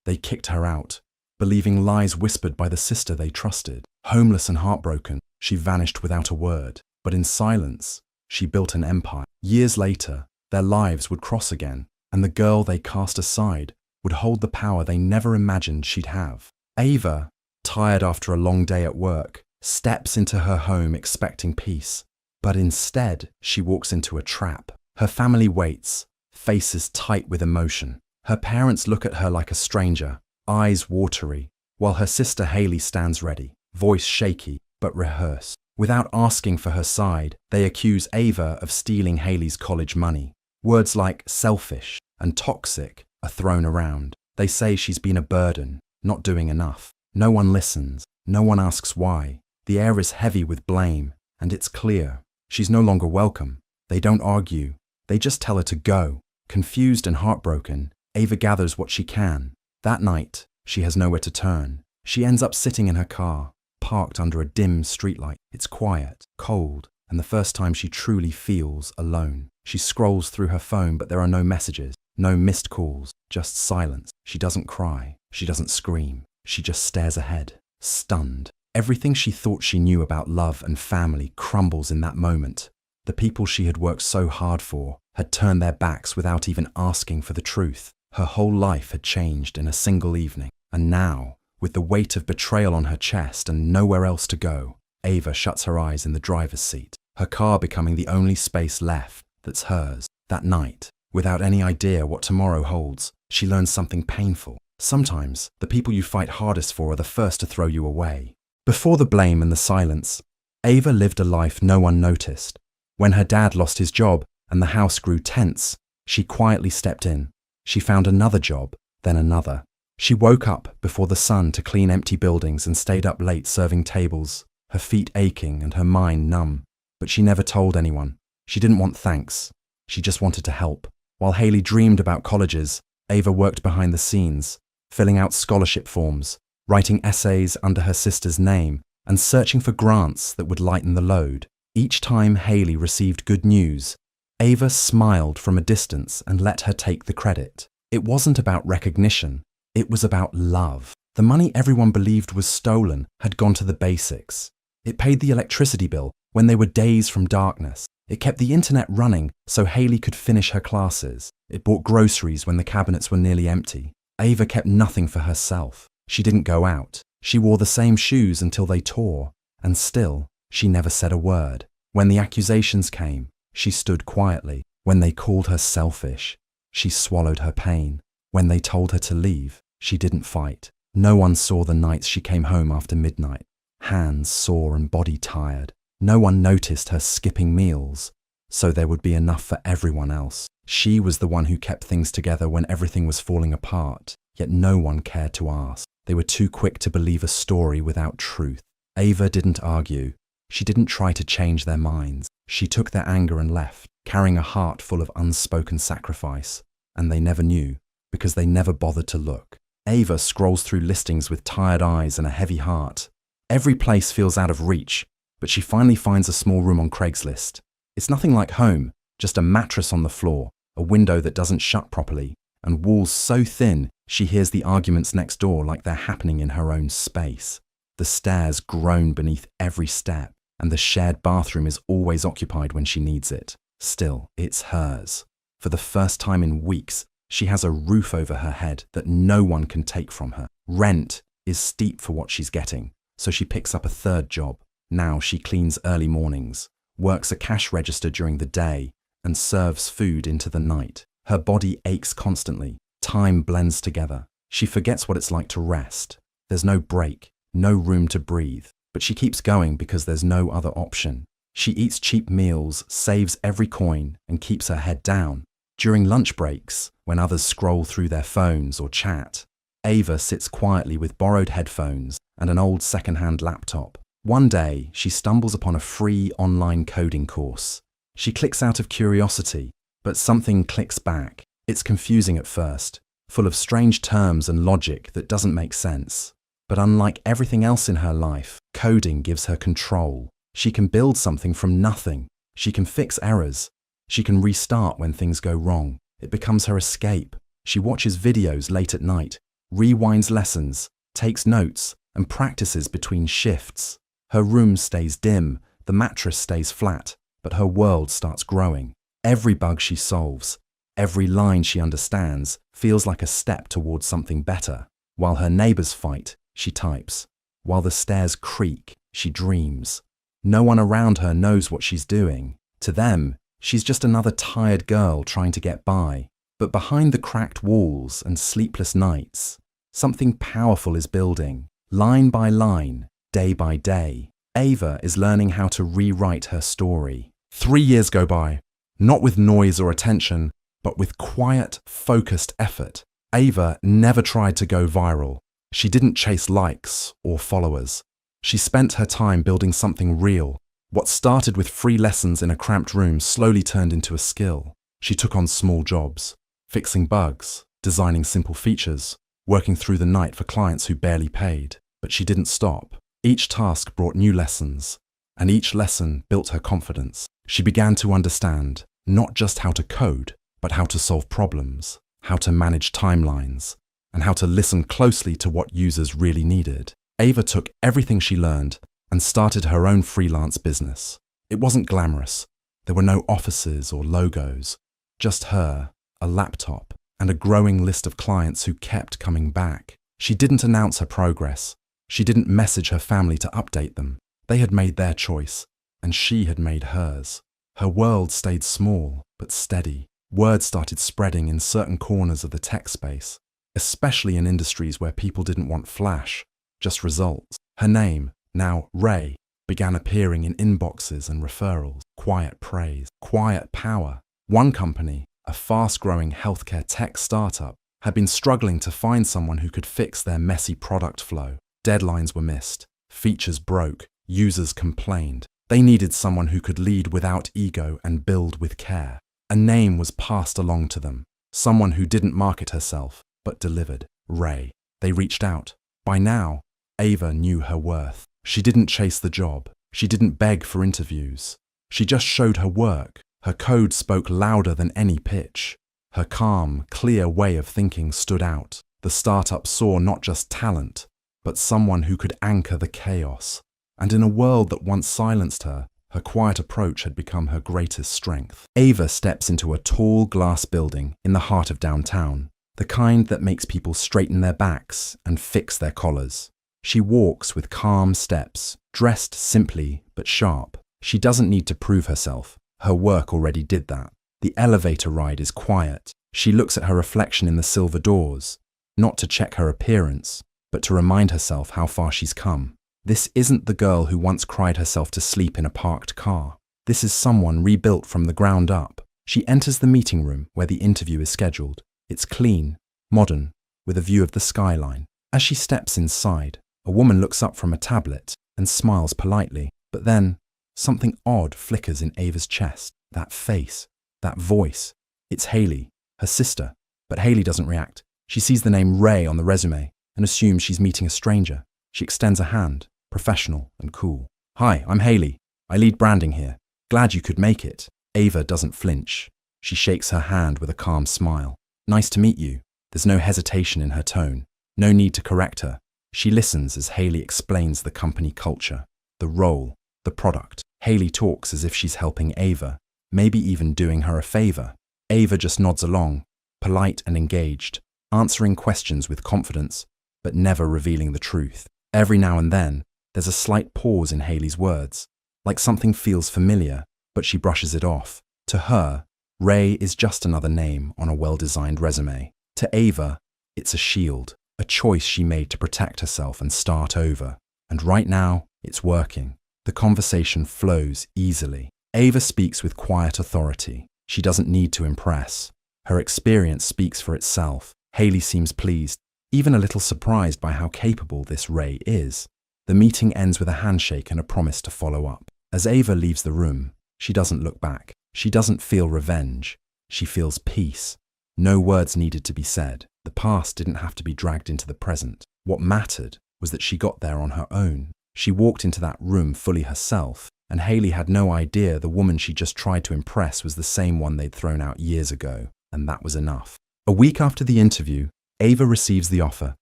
They kicked her out, believing lies whispered by the sister they trusted. Homeless and heartbroken, she vanished without a word. But in silence, she built an empire. Years later, their lives would cross again, and the girl they cast aside would hold the power they never imagined she'd have. Ava, tired after a long day at work, steps into her home expecting peace. But instead, she walks into a trap. Her family waits, faces tight with emotion. Her parents look at her like a stranger, eyes watery, while her sister Haley stands ready, voice shaky but rehearsed. Without asking for her side, they accuse Ava of stealing Haley's college money. Words like selfish and toxic are thrown around. They say she's been a burden, not doing enough. No one listens. No one asks why. The air is heavy with blame, and it's clear. She's no longer welcome. They don't argue. They just tell her to go. Confused and heartbroken, Ava gathers what she can. That night, she has nowhere to turn. She ends up sitting in her car, parked under a dim streetlight. It's quiet, cold, and the first time she truly feels alone. She scrolls through her phone, but there are no messages, no missed calls, just silence. She doesn't cry. She doesn't scream. She just stares ahead, stunned. Everything she thought she knew about love and family crumbles in that moment. The people she had worked so hard for had turned their backs without even asking for the truth. Her whole life had changed in a single evening. And now, with the weight of betrayal on her chest and nowhere else to go, Ava shuts her eyes in the driver's seat, her car becoming the only space left that's hers. That night, without any idea what tomorrow holds, she learns something painful. Sometimes, the people you fight hardest for are the first to throw you away. Before the blame and the silence, Ava lived a life no one noticed. When her dad lost his job and the house grew tense, she quietly stepped in. She found another job, then another. She woke up before the sun to clean empty buildings and stayed up late serving tables, her feet aching and her mind numb. But she never told anyone. She didn't want thanks. She just wanted to help. While Haley dreamed about colleges, Ava worked behind the scenes, filling out scholarship forms, writing essays under her sister's name, and searching for grants that would lighten the load. Each time Haley received good news, Ava smiled from a distance and let her take the credit. It wasn't about recognition. It was about love. The money everyone believed was stolen had gone to the basics. It paid the electricity bill when they were days from darkness. It kept the internet running so Haley could finish her classes. It bought groceries when the cabinets were nearly empty. Ava kept nothing for herself. She didn't go out. She wore the same shoes until they tore, and still, she never said a word. When the accusations came, she stood quietly. When they called her selfish, she swallowed her pain. When they told her to leave, she didn't fight. No one saw the nights she came home after midnight, hands sore and body tired. No one noticed her skipping meals, so there would be enough for everyone else. She was the one who kept things together when everything was falling apart, yet no one cared to ask. They were too quick to believe a story without truth. Ava didn't argue. She didn't try to change their minds. She took their anger and left, carrying a heart full of unspoken sacrifice. And they never knew, because they never bothered to look. Ava scrolls through listings with tired eyes and a heavy heart. Every place feels out of reach, but she finally finds a small room on Craigslist. It's nothing like home, just a mattress on the floor, a window that doesn't shut properly, and walls so thin she hears the arguments next door like they're happening in her own space. The stairs groan beneath every step, and the shared bathroom is always occupied when she needs it. Still, it's hers. For the first time in weeks, she has a roof over her head that no one can take from her. Rent is steep for what she's getting, so she picks up a third job. Now she cleans early mornings, works a cash register during the day, and serves food into the night. Her body aches constantly. Time blends together. She forgets what it's like to rest. There's no break, no room to breathe, but she keeps going because there's no other option. She eats cheap meals, saves every coin, and keeps her head down. During lunch breaks, when others scroll through their phones or chat, Ava sits quietly with borrowed headphones and an old second-hand laptop. One day, she stumbles upon a free online coding course. She clicks out of curiosity, but something clicks back. It's confusing at first, full of strange terms and logic that doesn't make sense. But unlike everything else in her life, coding gives her control. She can build something from nothing. She can fix errors. She can restart when things go wrong. It becomes her escape. She watches videos late at night, rewinds lessons, takes notes, and practices between shifts. Her room stays dim, the mattress stays flat, but her world starts growing. Every bug she solves, every line she understands, feels like a step towards something better. While her neighbors fight, she types. While the stairs creak, she dreams. No one around her knows what she's doing. To them, she's just another tired girl trying to get by. But behind the cracked walls and sleepless nights, something powerful is building. Line by line, day by day, Ava is learning how to rewrite her story. 3 years go by, not with noise or attention, but with quiet, focused effort. Ava never tried to go viral. She didn't chase likes or followers. She spent her time building something real. What started with free lessons in a cramped room slowly turned into a skill. She took on small jobs, fixing bugs, designing simple features, working through the night for clients who barely paid. But she didn't stop. Each task brought new lessons, and each lesson built her confidence. She began to understand not just how to code, but how to solve problems, how to manage timelines, and how to listen closely to what users really needed. Ava took everything she learned and started her own freelance business. It wasn't glamorous. There were no offices or logos, just her, a laptop, and a growing list of clients who kept coming back. She didn't announce her progress. She didn't message her family to update them. They had made their choice, and she had made hers. Her world stayed small, but steady. Word started spreading in certain corners of the tech space, especially in industries where people didn't want flash, just results. Her name, now Ray, began appearing in inboxes and referrals. Quiet praise, quiet power. One company, a fast-growing healthcare tech startup, had been struggling to find someone who could fix their messy product flow. Deadlines were missed, features broke, users complained. They needed someone who could lead without ego and build with care. A name was passed along to them, someone who didn't market herself, but delivered. Ray. They reached out. By now, Ava knew her worth. She didn't chase the job. She didn't beg for interviews. She just showed her work. Her code spoke louder than any pitch. Her calm, clear way of thinking stood out. The startup saw not just talent, but someone who could anchor the chaos. And in a world that once silenced her, her quiet approach had become her greatest strength. Ava steps into a tall glass building in the heart of downtown, the kind that makes people straighten their backs and fix their collars. She walks with calm steps, dressed simply but sharp. She doesn't need to prove herself. Her work already did that. The elevator ride is quiet. She looks at her reflection in the silver doors, not to check her appearance, but to remind herself how far she's come. This isn't the girl who once cried herself to sleep in a parked car. This is someone rebuilt from the ground up. She enters the meeting room where the interview is scheduled. It's clean, modern, with a view of the skyline. As she steps inside, a woman looks up from a tablet and smiles politely. But then, something odd flickers in Ava's chest. That face, that voice. It's Haley, her sister. But Haley doesn't react. She sees the name Ray on the resume and assumes she's meeting a stranger. She extends a hand, professional and cool. "Hi, I'm Haley. I lead branding here. Glad you could make it." Ava doesn't flinch. She shakes her hand with a calm smile. "Nice to meet you." There's no hesitation in her tone. No need to correct her. She listens as Haley explains the company culture, the role, the product. Haley talks as if she's helping Ava, maybe even doing her a favor. Ava just nods along, polite and engaged, answering questions with confidence, but never revealing the truth. Every now and then, there's a slight pause in Haley's words, like something feels familiar, but she brushes it off. To her, Ray is just another name on a well-designed resume. To Ava, it's a shield, a choice she made to protect herself and start over. And right now, it's working. The conversation flows easily. Ava speaks with quiet authority. She doesn't need to impress. Her experience speaks for itself. Haley seems pleased, even a little surprised by how capable this Ray is. The meeting ends with a handshake and a promise to follow up. As Ava leaves the room, she doesn't look back. She doesn't feel revenge. She feels peace. No words needed to be said. The past didn't have to be dragged into the present. What mattered was that she got there on her own. She walked into that room fully herself, and Haley had no idea the woman she just tried to impress was the same one they'd thrown out years ago, and that was enough. A week after the interview, Ava receives the offer.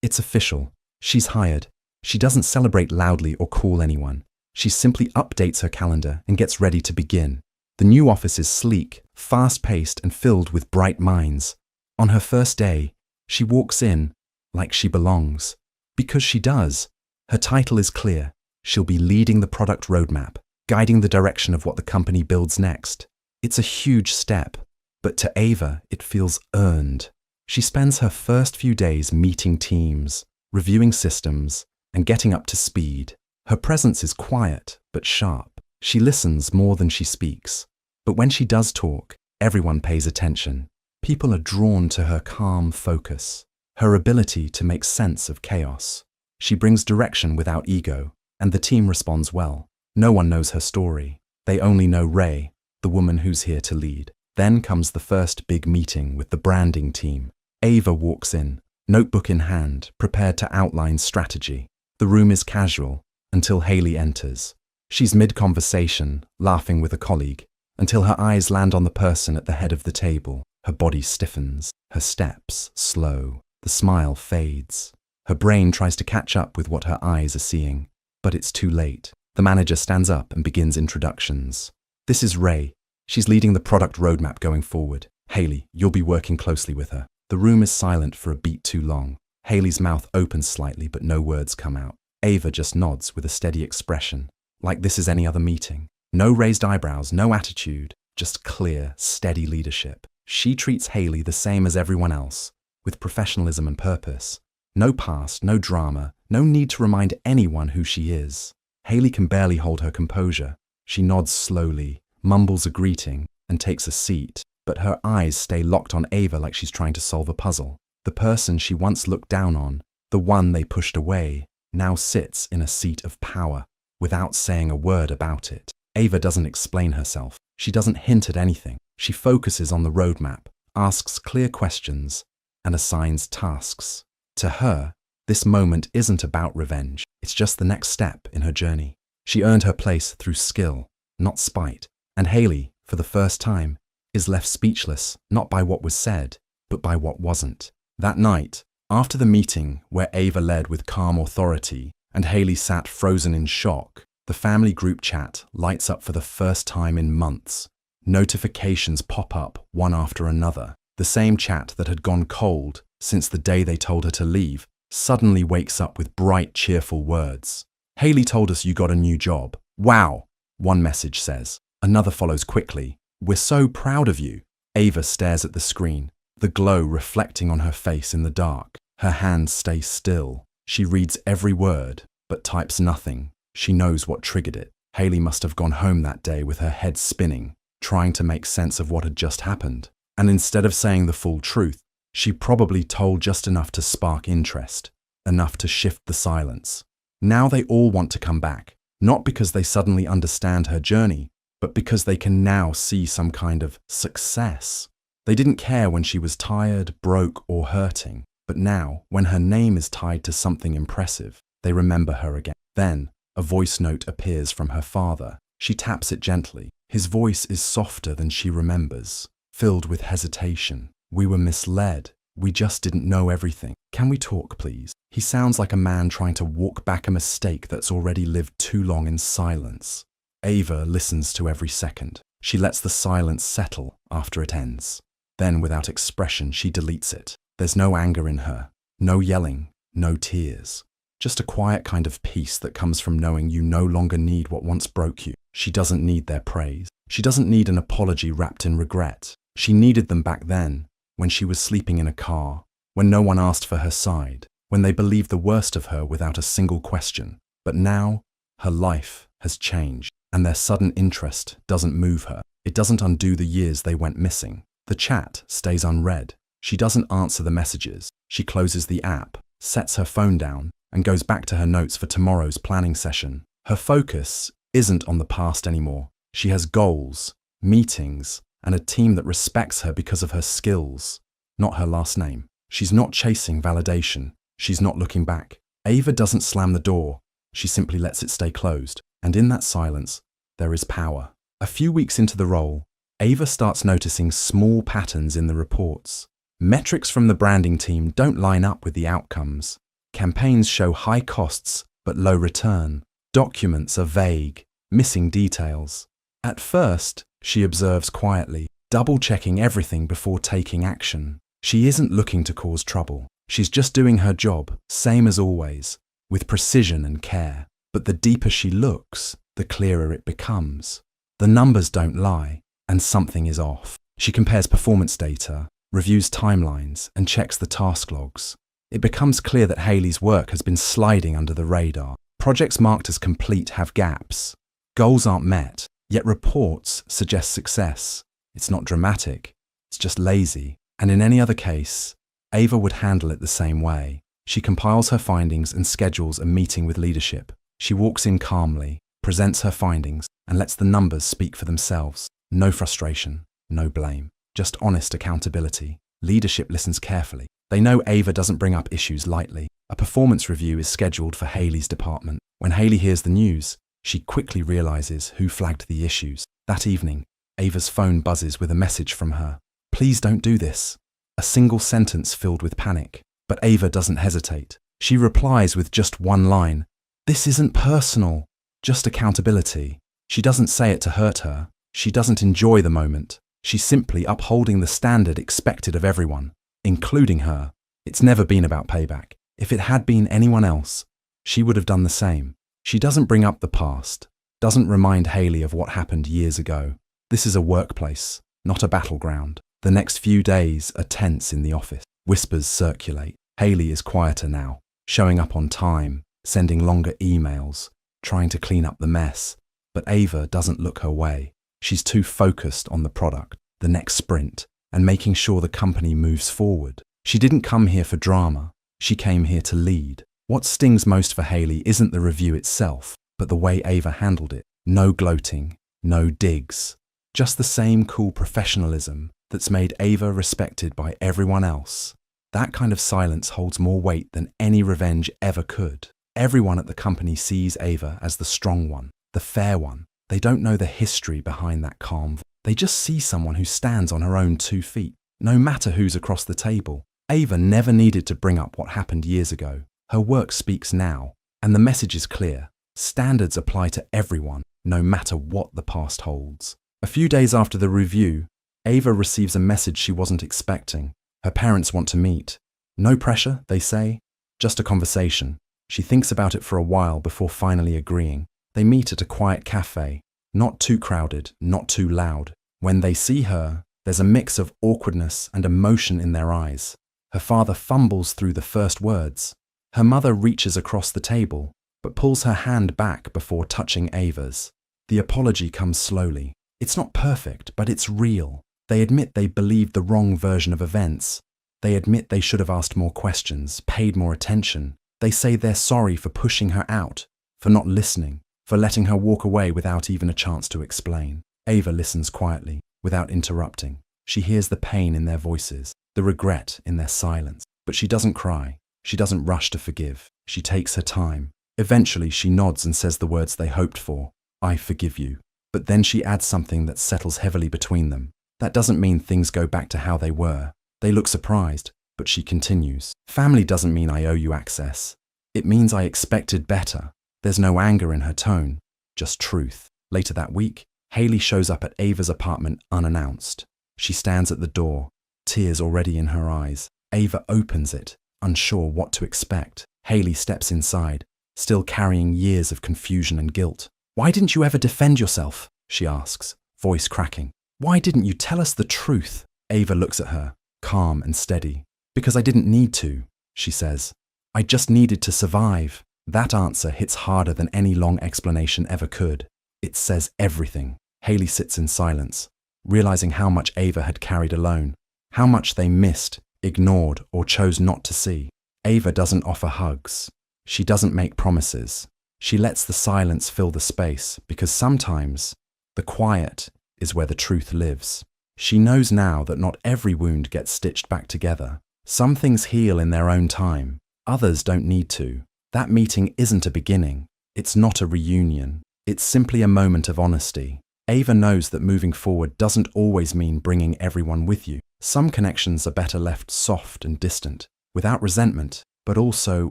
It's official. She's hired. She doesn't celebrate loudly or call anyone. She simply updates her calendar and gets ready to begin. The new office is sleek, fast-paced, and filled with bright minds. On her first day, she walks in like she belongs. Because she does. Her title is clear. She'll be leading the product roadmap, guiding the direction of what the company builds next. It's a huge step, but to Ava, it feels earned. She spends her first few days meeting teams, reviewing systems, and getting up to speed. Her presence is quiet but sharp. She listens more than she speaks. But when she does talk, everyone pays attention. People are drawn to her calm focus, her ability to make sense of chaos. She brings direction without ego, and the team responds well. No one knows her story. They only know Ray, the woman who's here to lead. Then comes the first big meeting with the branding team. Ava walks in, notebook in hand, prepared to outline strategy. The room is casual until Haley enters. She's mid-conversation, laughing with a colleague, until her eyes land on the person at the head of the table. Her body stiffens, her steps slow, the smile fades. Her brain tries to catch up with what her eyes are seeing, but it's too late. The manager stands up and begins introductions. This is Ray. She's leading the product roadmap going forward. Haley, you'll be working closely with her. The room is silent for a beat too long. Haley's mouth opens slightly, but no words come out. Ava just nods with a steady expression, like this is any other meeting. No raised eyebrows, no attitude, just clear, steady leadership. She treats Haley the same as everyone else, with professionalism and purpose. No past, no drama, no need to remind anyone who she is. Haley can barely hold her composure. She nods slowly, mumbles a greeting, and takes a seat, but her eyes stay locked on Ava like she's trying to solve a puzzle. The person she once looked down on, the one they pushed away, now sits in a seat of power, without saying a word about it. Ava doesn't explain herself. She doesn't hint at anything. She focuses on the roadmap, asks clear questions, and assigns tasks. To her, this moment isn't about revenge. It's just the next step in her journey. She earned her place through skill, not spite. And Haley, for the first time, is left speechless, not by what was said, but by what wasn't. That night, after the meeting where Ava led with calm authority and Haley sat frozen in shock, the family group chat lights up for the first time in months. Notifications pop up one after another. The same chat that had gone cold since the day they told her to leave suddenly wakes up with bright, cheerful words. Haley told us you got a new job. Wow, one message says. Another follows quickly. We're so proud of you. Ava stares at the screen, the glow reflecting on her face in the dark. Her hands stay still. She reads every word, but types nothing. She knows what triggered it. Haley must have gone home that day with her head spinning, trying to make sense of what had just happened. And instead of saying the full truth, she probably told just enough to spark interest, enough to shift the silence. Now they all want to come back, not because they suddenly understand her journey, but because they can now see some kind of success. They didn't care when she was tired, broke, or hurting, but now, when her name is tied to something impressive, they remember her again. Then, a voice note appears from her father. She taps it gently. His voice is softer than she remembers, filled with hesitation. We were misled. We just didn't know everything. Can we talk, please? He sounds like a man trying to walk back a mistake that's already lived too long in silence. Ava listens to every second. She lets the silence settle after it ends. Then, without expression, she deletes it. There's no anger in her, no yelling, no tears. Just a quiet kind of peace that comes from knowing you no longer need what once broke you. She doesn't need their praise. She doesn't need an apology wrapped in regret. She needed them back then, when she was sleeping in a car, when no one asked for her side, when they believed the worst of her without a single question. But now, her life has changed, and their sudden interest doesn't move her. It doesn't undo the years they went missing. The chat stays unread. She doesn't answer the messages. She closes the app, sets her phone down, and goes back to her notes for tomorrow's planning session. Her focus isn't on the past anymore. She has goals, meetings, and a team that respects her because of her skills, not her last name. She's not chasing validation. She's not looking back. Ava doesn't slam the door. She simply lets it stay closed. And in that silence, there is power. A few weeks into the role, Ava starts noticing small patterns in the reports. Metrics from the branding team don't line up with the outcomes. Campaigns show high costs but low return. Documents are vague, missing details. At first, she observes quietly, double-checking everything before taking action. She isn't looking to cause trouble. She's just doing her job, same as always, with precision and care. But the deeper she looks, the clearer it becomes. The numbers don't lie, and something is off. She compares performance data, reviews timelines, and checks the task logs. It becomes clear that Hayley's work has been sliding under the radar. Projects marked as complete have gaps. Goals aren't met, yet reports suggest success. It's not dramatic, it's just lazy. And in any other case, Ava would handle it the same way. She compiles her findings and schedules a meeting with leadership. She walks in calmly, presents her findings, and lets the numbers speak for themselves. No frustration, no blame, just honest accountability. Leadership listens carefully. They know Ava doesn't bring up issues lightly. A performance review is scheduled for Hayley's department. When Hayley hears the news, she quickly realizes who flagged the issues. That evening, Ava's phone buzzes with a message from her. "Please don't do this." A single sentence filled with panic. But Ava doesn't hesitate. She replies with just one line. "This isn't personal, just accountability." She doesn't say it to hurt her. She doesn't enjoy the moment. She's simply upholding the standard expected of everyone, including her. It's never been about payback. If it had been anyone else, she would have done the same. She doesn't bring up the past, doesn't remind Hayley of what happened years ago. This is a workplace, not a battleground. The next few days are tense in the office. Whispers circulate. Hayley is quieter now, showing up on time, sending longer emails, trying to clean up the mess. But Ava doesn't look her way. She's too focused on the product, the next sprint, and making sure the company moves forward. She didn't come here for drama. She came here to lead. What stings most for Hayley isn't the review itself, but the way Ava handled it. No gloating, no digs. Just the same cool professionalism that's made Ava respected by everyone else. That kind of silence holds more weight than any revenge ever could. Everyone at the company sees Ava as the strong one, the fair one. They don't know the history behind that calm voice. They just see someone who stands on her own 2 feet, no matter who's across the table. Ava never needed to bring up what happened years ago. Her work speaks now, and the message is clear. Standards apply to everyone, no matter what the past holds. A few days after the review, Ava receives a message she wasn't expecting. Her parents want to meet. No pressure, they say, just a conversation. She thinks about it for a while before finally agreeing. They meet at a quiet cafe, not too crowded, not too loud. When they see her, there's a mix of awkwardness and emotion in their eyes. Her father fumbles through the first words. Her mother reaches across the table, but pulls her hand back before touching Ava's. The apology comes slowly. It's not perfect, but it's real. They admit they believed the wrong version of events. They admit they should have asked more questions, paid more attention. They say they're sorry for pushing her out, for not listening, for letting her walk away without even a chance to explain. Ava listens quietly, without interrupting. She hears the pain in their voices, the regret in their silence. But she doesn't cry. She doesn't rush to forgive. She takes her time. Eventually, she nods and says the words they hoped for. "I forgive you." But then she adds something that settles heavily between them. That doesn't mean things go back to how they were. They look surprised, but she continues. "Family doesn't mean I owe you access. It means I expected better." There's no anger in her tone, just truth. Later that week, Hayley shows up at Ava's apartment unannounced. She stands at the door, tears already in her eyes. Ava opens it, unsure what to expect. Hayley steps inside, still carrying years of confusion and guilt. "Why didn't you ever defend yourself?" she asks, voice cracking. "Why didn't you tell us the truth?" Ava looks at her, calm and steady. "Because I didn't need to," she says. "I just needed to survive." That answer hits harder than any long explanation ever could. It says everything. Hayley sits in silence, realizing how much Ava had carried alone, how much they missed, ignored, or chose not to see. Ava doesn't offer hugs. She doesn't make promises. She lets the silence fill the space, because sometimes the quiet is where the truth lives. She knows now that not every wound gets stitched back together. Some things heal in their own time. Others don't need to. That meeting isn't a beginning. It's not a reunion. It's simply a moment of honesty. Ava knows that moving forward doesn't always mean bringing everyone with you. Some connections are better left soft and distant, without resentment, but also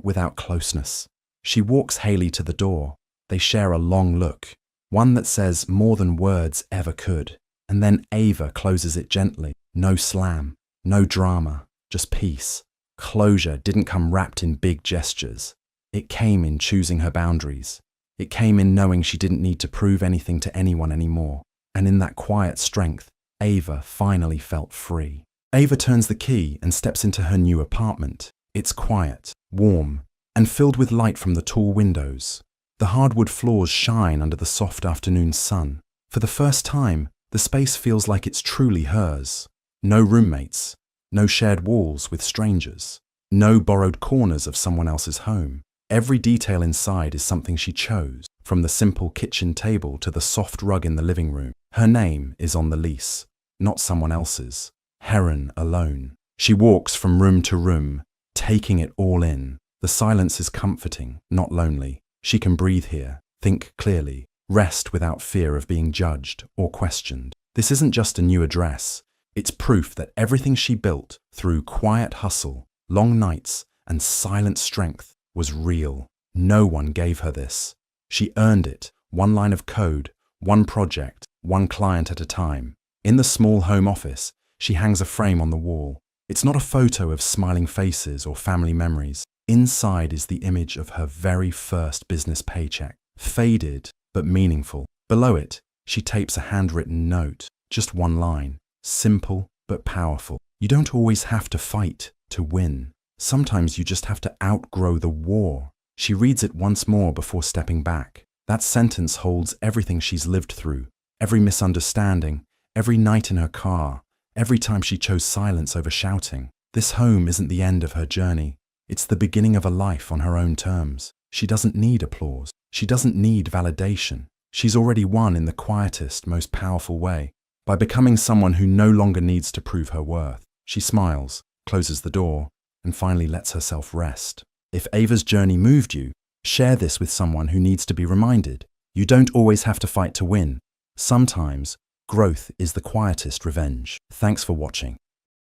without closeness. She walks Haley to the door. They share a long look, one that says more than words ever could. And then Ava closes it gently. No slam, no drama, just peace. Closure didn't come wrapped in big gestures. It came in choosing her boundaries. It came in knowing she didn't need to prove anything to anyone anymore. And in that quiet strength, Ava finally felt free. Ava turns the key and steps into her new apartment. It's quiet, warm, and filled with light from the tall windows. The hardwood floors shine under the soft afternoon sun. For the first time, the space feels like it's truly hers. No roommates, no shared walls with strangers, no borrowed corners of someone else's home. Every detail inside is something she chose, from the simple kitchen table to the soft rug in the living room. Her name is on the lease, not someone else's. Heron alone. She walks from room to room, taking it all in. The silence is comforting, not lonely. She can breathe here, think clearly, rest without fear of being judged or questioned. This isn't just a new address. It's proof that everything she built through quiet hustle, long nights, and silent strength was real. No one gave her this. She earned it, one line of code, one project, one client at a time. In the small home office, she hangs a frame on the wall. It's not a photo of smiling faces or family memories. Inside is the image of her very first business paycheck, faded but meaningful. Below it, she tapes a handwritten note, just one line, simple but powerful. You don't always have to fight to win. Sometimes you just have to outgrow the war. She reads it once more before stepping back. That sentence holds everything she's lived through, every misunderstanding, every night in her car, every time she chose silence over shouting. This home isn't the end of her journey. It's the beginning of a life on her own terms. She doesn't need applause. She doesn't need validation. She's already won in the quietest, most powerful way, by becoming someone who no longer needs to prove her worth. She smiles, closes the door, and finally lets herself rest. If Ava's journey moved you, share this with someone who needs to be reminded. You don't always have to fight to win. Sometimes, growth is the quietest revenge. Thanks for watching.